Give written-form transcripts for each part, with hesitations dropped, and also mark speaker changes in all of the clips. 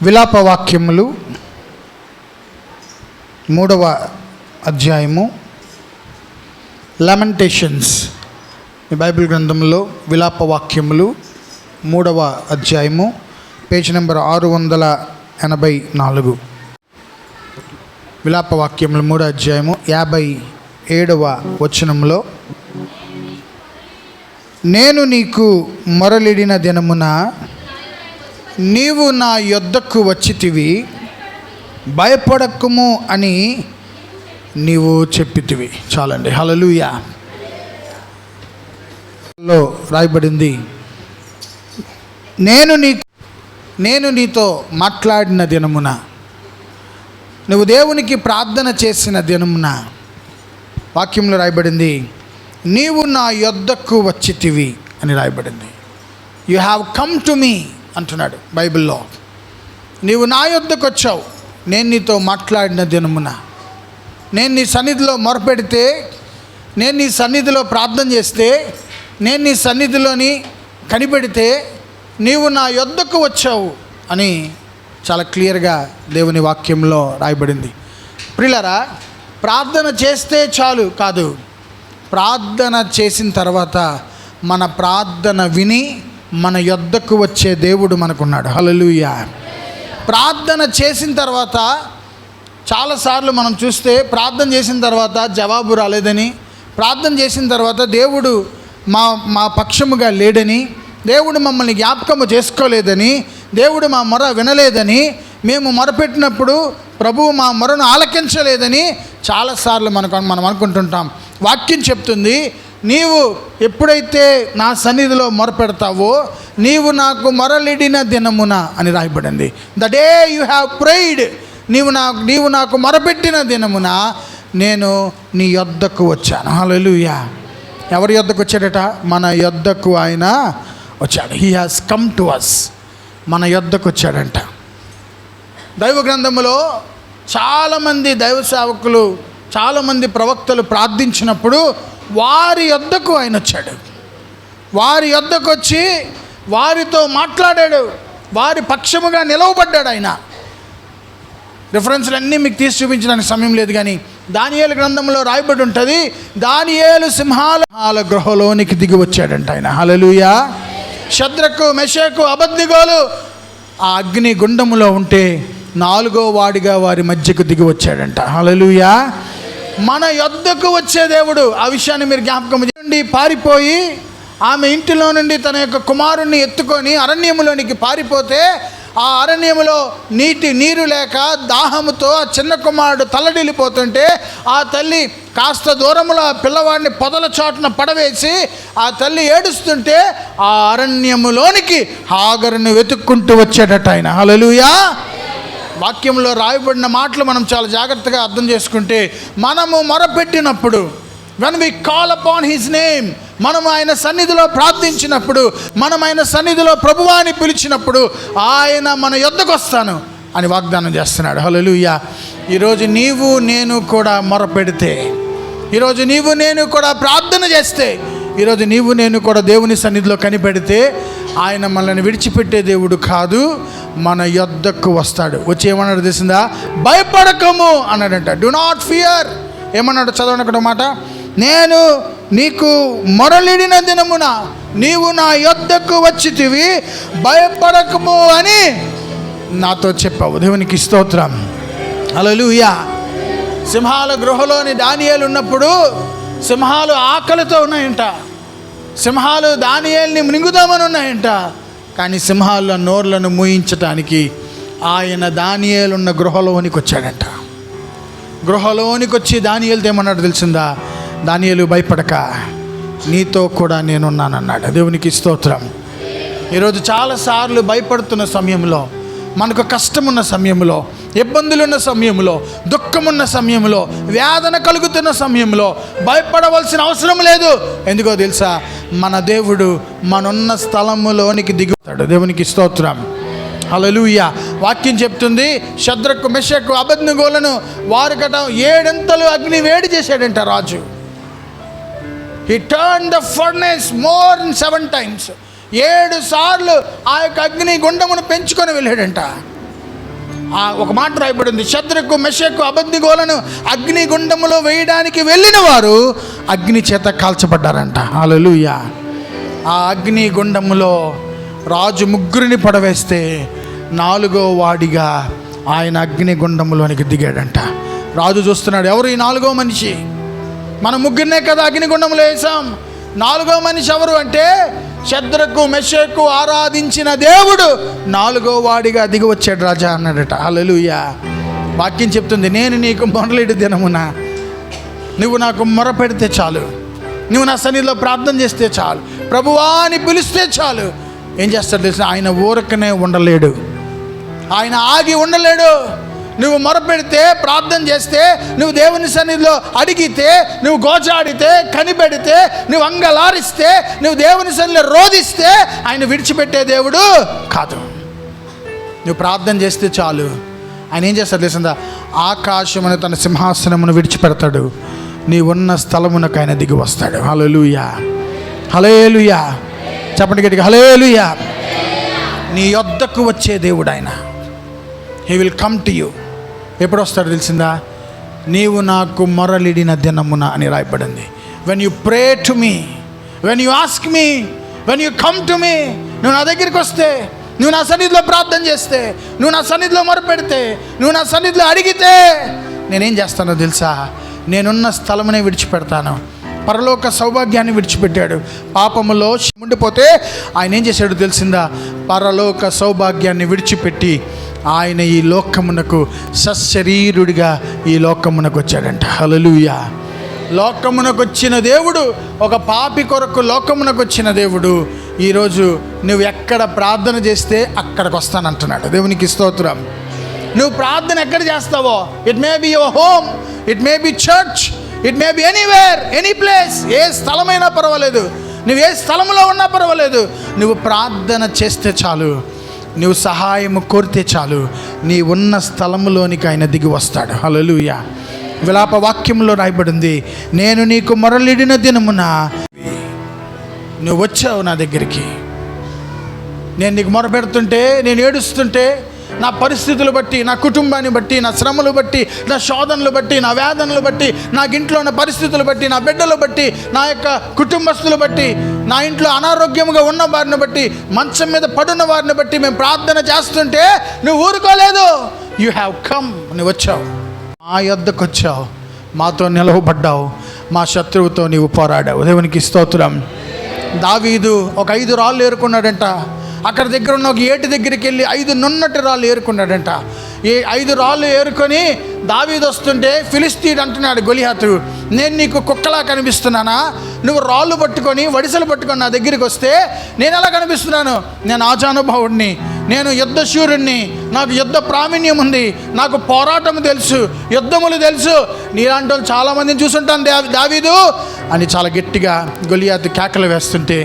Speaker 1: విలాపవాక్యములు 3వ అధ్యాయము, లెమెంటేషన్స్. మీ బైబిల్ గ్రంథంలో విలాపవాక్యములు 3వ అధ్యాయము, పేజ్ నెంబర్ 684. విలాపవాక్యములు 3వ అధ్యాయము 57వ వచనంలో, నేను నీకు మొరలిడిన దినమున నీవు నా యొద్దకు వచ్చితివి, భయపడకుము అని నీవు చెప్పితివి. చాలండి. హల్లెలూయా. లో రాయబడింది, నేను నీతో మాట్లాడిన దినమున, నువ్వు దేవునికి ప్రార్థన చేసిన దినమున, వాక్యంలో రాయబడింది నీవు నా యొద్దకు వచ్చితివి అని రాయబడింది. యు హ్యావ్ కమ్ టు మీ అంటున్నాడు బైబిల్లో. నీవు నా యొద్దకు వచ్చావు, నేను నీతో మాట్లాడిన దినమున, నేను నీ సన్నిధిలో మొరపెడితే, నేను నీ సన్నిధిలో ప్రార్థన చేస్తే, నేను నీ సన్నిధిలోని కనిపెడితే నీవు నా యొద్దకు వచ్చావు అని చాలా క్లియర్గా దేవుని వాక్యంలో రాయబడింది. ప్రియులారా, ప్రార్థన చేస్తే చాలు కాదు, ప్రార్థన చేసిన తర్వాత మన ప్రార్థన విని మన యొద్దకు వచ్చే దేవుడు మనకున్నాడు. హల్లెలూయా. ప్రార్థన చేసిన తర్వాత చాలాసార్లు మనం చూస్తే, ప్రార్థన చేసిన తర్వాత జవాబు రాలేదని, ప్రార్థన చేసిన తర్వాత దేవుడు మా పక్షముగా లేడని, దేవుడు మమ్మల్ని జ్ఞాపకము చేసుకోలేదని, దేవుడు మా మొర వినలేదని, మేము మొరపెట్టినప్పుడు ప్రభువు మా మొరను ఆలకించలేదని చాలాసార్లు మనం అనుకుంటుంటాం. వాక్యం చెప్తుంది, నీవు ఎప్పుడైతే నా సన్నిధిలో మొరపెడతావో నీవు నాకు మొరలిడిన దినమున అని రాయబడింది. The day you have prayed, నీవు నాకు మొరపెట్టిన దినమున నేను నీ యొద్దకు వచ్చాను. హల్లెలూయా. ఎవరి యొద్దకు వచ్చాడట? మన యొద్దకు ఆయన వచ్చాడు. He has come to us. మన యొద్దకు వచ్చాడంట. దైవ గ్రంథములో చాలామంది దైవ సేవకులు, చాలామంది ప్రవక్తలు ప్రార్థించినప్పుడు వారి యొద్దకు ఆయన వచ్చాడు. వారి యొద్దకు వచ్చి వారితో మాట్లాడాడు, వారి పక్షముగా నిలవబడ్డాడు ఆయన. రిఫరెన్స్లు అన్నీ మీకు తీసి చూపించడానికి సమయం లేదు, కానీ దానియేలు గ్రంథంలో రాయబడి ఉంటుంది, దానియేలు సింహాల గృహలోనికి దిగి వచ్చాడంట ఆయన. హల్లెలూయా. షద్రకు, మెషకు, అబద్నిగోలు ఆ అగ్ని గుండములో ఉంటే 4వ వాడిగా వారి మధ్యకు దిగి వచ్చాడంట. హల్లెలూయా. మన యొద్దకు వచ్చే దేవుడు. ఆ విషయాన్ని మీరు జ్ఞాపకం చేయండి. పారిపోయి ఆమె ఇంటిలో నుండి తన యొక్క కుమారుణ్ణి ఎత్తుకొని అరణ్యములోనికి పారిపోతే, ఆ అరణ్యములో నీరు లేక దాహముతో ఆ చిన్న కుమారుడు తల్లడిల్లిపోతుంటే, ఆ తల్లి కాస్త దూరంలో ఆ పిల్లవాడిని పొదల చాటున పడవేసి ఆ తల్లి ఏడుస్తుంటే ఆ అరణ్యములోనికి హాగరును వెతుక్కుంటూ వచ్చాడట ఆయన. హల్లెలూయా. వాక్యంలో రాయబడిన మాటలు మనం చాలా జాగ్రత్తగా అర్థం చేసుకుంటే, మనము మొరపెట్టినప్పుడు, when we call upon his name, మనం ఆయన సన్నిధిలో ప్రార్థించినప్పుడు, మనం ఆయన సన్నిధిలో ప్రభువాని పిలిచినప్పుడు ఆయన మన యొద్దకు వస్తాను అని వాగ్దానం చేస్తున్నాడు. హల్లెలూయా. ఈరోజు నీవు నేను కూడా మొరపెడితే, ఈరోజు నీవు నేను కూడా ప్రార్థన చేస్తే, ఈరోజు నీవు నేను కూడా దేవుని సన్నిధిలో కనిపెడితే ఆయన మనల్ని విడిచిపెట్టే దేవుడు కాదు, మన యొద్దకు వస్తాడు. వచ్చి ఏమన్నాడు తెలిసిందా? భయపడకము అన్నాడంట. Do not fear. ఏమన్నాడు? చదవండి ఒక మాట. నేను నీకు మొరలిడిన దినమున నీవు నా యొద్దకు వచ్చితివి, భయపడకము అని నాతో చెప్పావు. దేవునికి స్తోత్రం. హల్లెలూయా. సింహాల గృహలోని దానియేలు ఉన్నప్పుడు సింహాలు ఆకలితో ఉన్నాయంట, సింహాలు దానియేలుని మింగుదామని ఉన్నాయంట. కానీ సింహాల నోర్లను మూయించటానికి ఆయన దానియేలు ఉన్న గృహలోనికి వచ్చాడంట. గృహలోనికి వచ్చి దానియేలుతో ఏమన్నాడు తెలిసిందా? దానియేలు భయపడక, నీతో కూడా నేనున్నానన్నాడు. దేవునికి స్తోత్రం. ఈరోజు చాలాసార్లు భయపడుతున్న సమయంలో, మనకు కష్టమున్న సమయంలో, ఇబ్బందులున్న సమయంలో, దుఃఖమున్న సమయంలో, వేదన కలుగుతున్న సమయంలో భయపడవలసిన అవసరం లేదు. ఎందుకో తెలుసా? మన దేవుడు మనున్న స్థలములోనికి దిగుతాడు. దేవునికి స్తోత్రం. హల్లెలూయా. వాక్యం చెప్తుంది, షద్రకు, మెషకు, అబద్నెగోలను వారికట 7 అంతలు అగ్ని వేడి చేశాడంట రాజు. He turned the furnace more than 7 times. 7 సార్లు ఆ యొక్క అగ్ని గుండమును పెంచుకొని వెళ్ళాడంట. ఒక మాట రాయబడింది, షద్రకు మెషకు అబద్నిగోలను అగ్నిగుండములో వేయడానికి వెళ్ళిన వారు అగ్ని చేత కాల్చబడ్డారంట. హల్లెలూయా. ఆ అగ్నిగుండములో రాజు ముగ్గురిని పడవేస్తే 4వ వాడిగా ఆయన అగ్నిగుండములోనికి దిగాడంట. రాజు చూస్తున్నాడు, ఎవరు ఈ 4వ మనిషి? మనం ముగ్గురినే కదా అగ్నిగుండంలో వేసాం. 4వ మనిషి ఎవరు అంటే షద్రకు మెషకు ఆరాధించిన దేవుడు 4వ వాడిగా దిగి వచ్చాడు రాజా అన్నాడట. హల్లెలూయా. వాక్యం చెప్తుంది, నేను నీకు మొరలిడు దినమున నువ్వు నాకు మొరపెడితే చాలు, నువ్వు నా సన్నిధిలో ప్రార్థన చేస్తే చాలు, ప్రభువా అని పిలిస్తే చాలు. ఏం చేస్తాడు తెలుసా? ఆయన ఊరకనే ఉండలేడు, ఆయన ఆగి ఉండలేడు. నువ్వు మొరపెడితే, ప్రార్థన చేస్తే, నువ్వు దేవుని సన్నిధిలో అడిగితే, నువ్వు గోచాడితే, కనిపెడితే, నువ్వు అంగలారిస్తే, నువ్వు దేవుని సన్నిధిలో రోధిస్తే ఆయన విడిచిపెట్టే దేవుడు కాదు. నువ్వు ప్రార్థన చేస్తే చాలు. ఆయన ఏం చేస్తాడు తెలుసా? ఆకాశమును తన సింహాసనమును విడిచిపెడతాడు, నీ ఉన్న స్థలమునకు ఆయన దిగి వస్తాడు. హల్లెలూయా, హల్లెలూయా. చెప్పండి గట్టిగా, హల్లెలూయా. నీ యొద్దకు వచ్చే దేవుడు ఆయన. He will come to you. ఎప్పుడు వస్తాడు తెలిసిందా? నీవు నాకు మొరలిడిన దినమున అని రాయబడింది. When you pray to me, when you ask me, when you come to me. నువ్వు నా దగ్గరికి వస్తే, నువ్వు నా సన్నిధిలో ప్రార్థన చేస్తే, నువ్వు నా సన్నిధిలో మొరపెడితే, నువ్వు నా సన్నిధిలో అడిగితే నేనేం చేస్తానో తెలుసా? నేనున్న స్థలమునే విడిచిపెడతాను. పరలోక సౌభాగ్యాన్ని విడిచిపెట్టాడు. పాపములో ఉండిపోతే ఆయన ఏం చేశాడు తెలిసిందా? పరలోక సౌభాగ్యాన్ని విడిచిపెట్టి ఆయన ఈ లోకమునకు సశరీరుడిగా ఈ లోకమునకు వచ్చాడంట. హల్లెలూయా. లోకమునకు వచ్చిన దేవుడు, ఒక పాపి కొరకు లోకమునకు వచ్చిన దేవుడు ఈరోజు నువ్వు ఎక్కడ ప్రార్థన చేస్తే అక్కడికి వస్తానంటున్నాడు. దేవునికి స్తోత్రం. నువ్వు ప్రార్థన ఎక్కడ చేస్తావో, it may be your home, it may be church, it may be anywhere, any place. ఏ స్థలమైనా పర్వాలేదు, నువ్వు ఏ స్థలంలో ఉన్నా పర్వాలేదు, నువ్వు ప్రార్థన చేస్తే చాలు, నువ్వు సహాయము కోరితే చాలు, నీ ఉన్న స్థలములోనికి ఆయన దిగి వస్తాడు. హల్లెలూయా. విలాప వాక్యంలో రాయబడింది, నేను నీకు మొరలిడిన దినమున నువ్వు వచ్చావు నా దగ్గరికి. నేను నీకు మొరపెడుతుంటే, నేను ఏడుస్తుంటే, నా పరిస్థితులు బట్టి, నా కుటుంబాన్ని బట్టి, నా శ్రమలు బట్టి, నా శోధనలు బట్టి, నా వేదనలు బట్టి, నాకు ఇంట్లో ఉన్న పరిస్థితులు బట్టి, నా బిడ్డలు బట్టి, నా యొక్క కుటుంబస్తులు బట్టి, నా ఇంట్లో అనారోగ్యంగా ఉన్న వారిని బట్టి, మంచం మీద పడున్న వారిని బట్టి మేము ప్రార్థన చేస్తుంటే నువ్వు ఊరుకోలేదు. You have come. నువ్వు వచ్చావు, మా యొద్దకు వచ్చావు, మాతో నిలవబడ్డావు, మా శత్రువుతో నీవు పోరాడావు. దేవునికి స్తోత్రం. దావీదు ఒక 5 రాళ్ళు ఏరుకున్నాడంట. అక్కడ దగ్గర ఉన్న ఒక ఏటి దగ్గరికి వెళ్ళి 5 నున్నటి రాళ్ళు ఏరుకున్నాడంట. ఈ 5 రాళ్ళు ఏరుకొని దావీదు వస్తుంటే ఫిలిస్తీయుడు అంటున్నాడు గొలియాతు, నేను నీకు కుక్కలా కనిపిస్తున్నానా? నువ్వు రాళ్ళు పట్టుకొని, వడిసెలు పట్టుకొని నా దగ్గరికి వస్తే నేను ఎలా కనిపిస్తున్నాను? నేను ఆజానుభావుడిని, నేను యుద్ధశూరుణ్ణి, నాకు యుద్ధ ప్రావీణ్యం ఉంది, నాకు పోరాటం తెలుసు, యుద్ధములు తెలుసు. నీలాంటి వాళ్ళు చాలామందిని చూసుంటాను దావీదు అని చాలా గట్టిగా గొలియాతు కేకలు వేస్తుంటే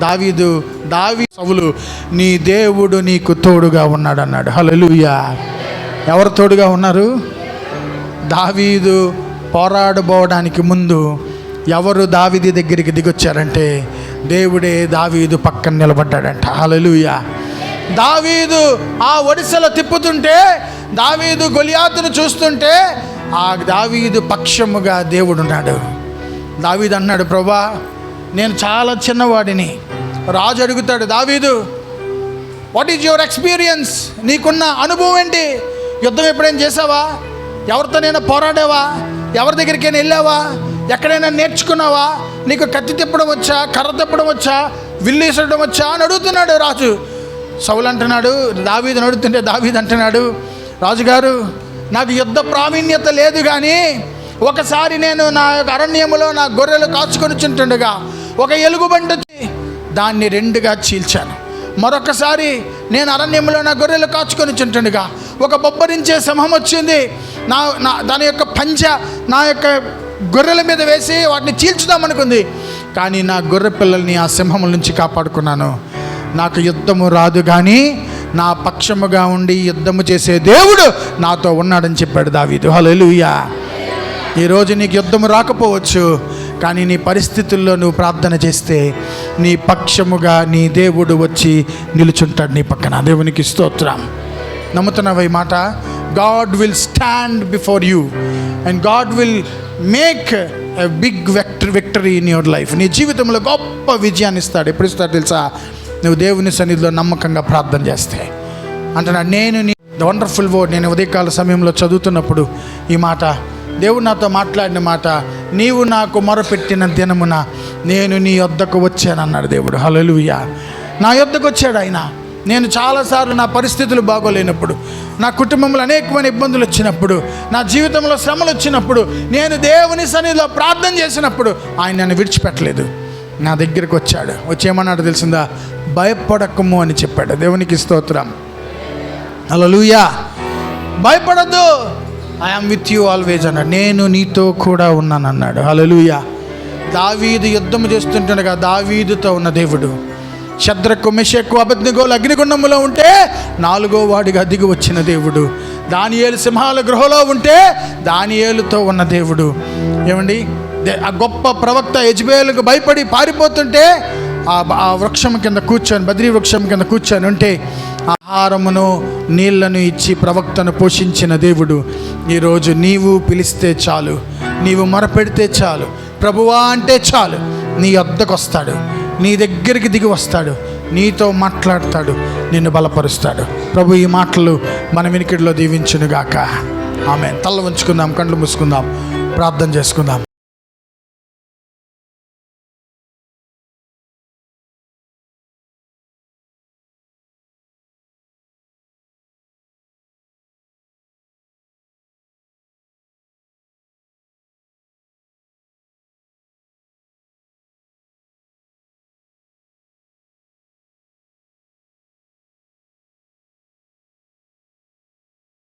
Speaker 1: దావీ సౌలు, నీ దేవుడు నీకు తోడుగా ఉన్నాడు అన్నాడు. హల్లెలూయా. ఎవరు తోడుగా ఉన్నారు? దావీదు పోరాడబోవడానికి ముందు ఎవరు దావీదు దగ్గరికి దిగొచ్చారంటే దేవుడే దావీదు పక్కన నిలబడ్డాడంట. హల్లెలూయా. దావీదు ఆ ఒడిసెలో తిప్పుతుంటే, దావీదు గొలియాతును చూస్తుంటే ఆ దావీదు పక్షముగా దేవుడున్నాడు. దావీదు అన్నాడు, ప్రభా నేను చాలా చిన్నవాడిని. రాజు అడుగుతాడు, దావీదు వాట్ ఈజ్ యువర్ ఎక్స్పీరియన్స్? నీకున్న అనుభవం ఏంటి? యుద్ధం ఎప్పుడైనా చేసావా? ఎవరితోనైనా పోరాడావా? ఎవరి దగ్గరికైనా వెళ్ళావా? ఎక్కడైనా నేర్చుకున్నావా? నీకు కత్తి తిప్పడం వచ్చా, కర్ర తిప్పడం వచ్చా, విల్లు వేసడం వచ్చా అని అడుగుతున్నాడు రాజు. సౌలు అంటున్నాడు, దావీదుని అడుగుతుంటే దావీదు అంటున్నాడు, రాజుగారు నాకు యుద్ధ ప్రావీణ్యత లేదు, కానీ ఒకసారి నేను నా యొక్క అరణ్యములో నా గొర్రెలు కాచుకొని చుంటుండగా ఒక ఎలుగుబంటి వచ్చి దాన్ని 2గా చీల్చాను. మరొకసారి నేను అరణ్యంలో నా గొర్రెలు కాచుకొని చుంటుండగా ఒక బొబ్బరించే సింహం వచ్చింది, దాని యొక్క పంజ నా యొక్క గొర్రెల మీద వేసి వాటిని చీల్చుదామనుకుంది. కానీ నా గొర్రె పిల్లల్ని ఆ సింహముల నుంచి కాపాడుకున్నాను. నాకు యుద్ధము రాదు, కానీ నా పక్షముగా ఉండి యుద్ధము చేసే దేవుడు నాతో ఉన్నాడని చెప్పాడు దావీదు. హల్లెలూయా. ఈరోజు నీకు యుద్ధము రాకపోవచ్చు, కానీ నీ పరిస్థితుల్లో నువ్వు ప్రార్థన చేస్తే నీ పక్షముగా నీ దేవుడు వచ్చి నిలుచుంటాడు నీ పక్కన. దేవునికి స్తోత్రం. నమ్ముతున్నావా ఈ మాట? God will stand before you and God will make a big victory in your life. నీ జీవితంలో గొప్ప విజయాన్ని ఇస్తాడు. ఎప్పుడు ఇస్తాడు తెలుసా? నువ్వు దేవుని సన్నిధిలో నమ్మకంగా ప్రార్థన చేస్తే. అంటున్నాడు, నేను నీ వండర్ఫుల్ వర్డ్. నేను ఉదయకాల సమయంలో చదువుతున్నప్పుడు ఈ మాట, దేవుడు నాతో మాట్లాడిన మాట, నీవు నాకు మొరపెట్టిన దినమున నేను నీ యొద్దకు వచ్చానన్నాడు దేవుడు. హల్లెలూయా. నా యొద్దకు వచ్చాడు ఆయన. నేను చాలాసార్లు నా పరిస్థితులు బాగోలేనప్పుడు, నా కుటుంబంలో అనేకమైన ఇబ్బందులు వచ్చినప్పుడు, నా జీవితంలో శ్రమలు వచ్చినప్పుడు, నేను దేవుని సన్నిధిలో ప్రార్థన చేసినప్పుడు ఆయన నన్ను విడిచిపెట్టలేదు. నా దగ్గరికి వచ్చాడు. వచ్చేమన్నాడు తెలిసిందా? భయపడకము అని చెప్పాడు. దేవునికి స్తోత్రం. హల్లెలూయా. భయపడద్దు, ఐఎమ్ విత్ యూ ఆల్వేజ్ అన్నాడు. నేను నీతో కూడా ఉన్నాను అన్నాడు. హల్లెలూయా. దావీదు యుద్ధం చేస్తుండగా దావీదుతో ఉన్న దేవుడు, షద్రకు మెషకు అబేద్నెగోలు అగ్నిగుండములో ఉంటే 4వ వాడిగా దిగి వచ్చిన దేవుడు, దానియేలు సింహాల గృహలో ఉంటే దానియేలుతో ఉన్న దేవుడు. ఏమండి, ఆ గొప్ప ప్రవక్త యెజెబెలుకు భయపడి పారిపోతుంటే ఆ వృక్షం కింద కూర్చొని, బద్రీ వృక్షం కింద కూర్చొని ఉంటే ఆహారమును నీళ్లను ఇచ్చి ప్రవక్తను పోషించిన దేవుడు, ఈరోజు నీవు పిలిస్తే చాలు, నీవు మొరపెడితే చాలు, ప్రభువా అంటే చాలు, నీ వద్దకు వస్తాడు, నీ దగ్గరికి దిగి వస్తాడు, నీతో మాట్లాడతాడు, నిన్ను బలపరుస్తాడు. ప్రభు ఈ మాటలు మన వినికిడిలో దీవించునుగాక. ఆమేన్. తల వంచుకుందాం, కళ్ళు మూసుకుందాం, ప్రార్థన చేసుకుందాం.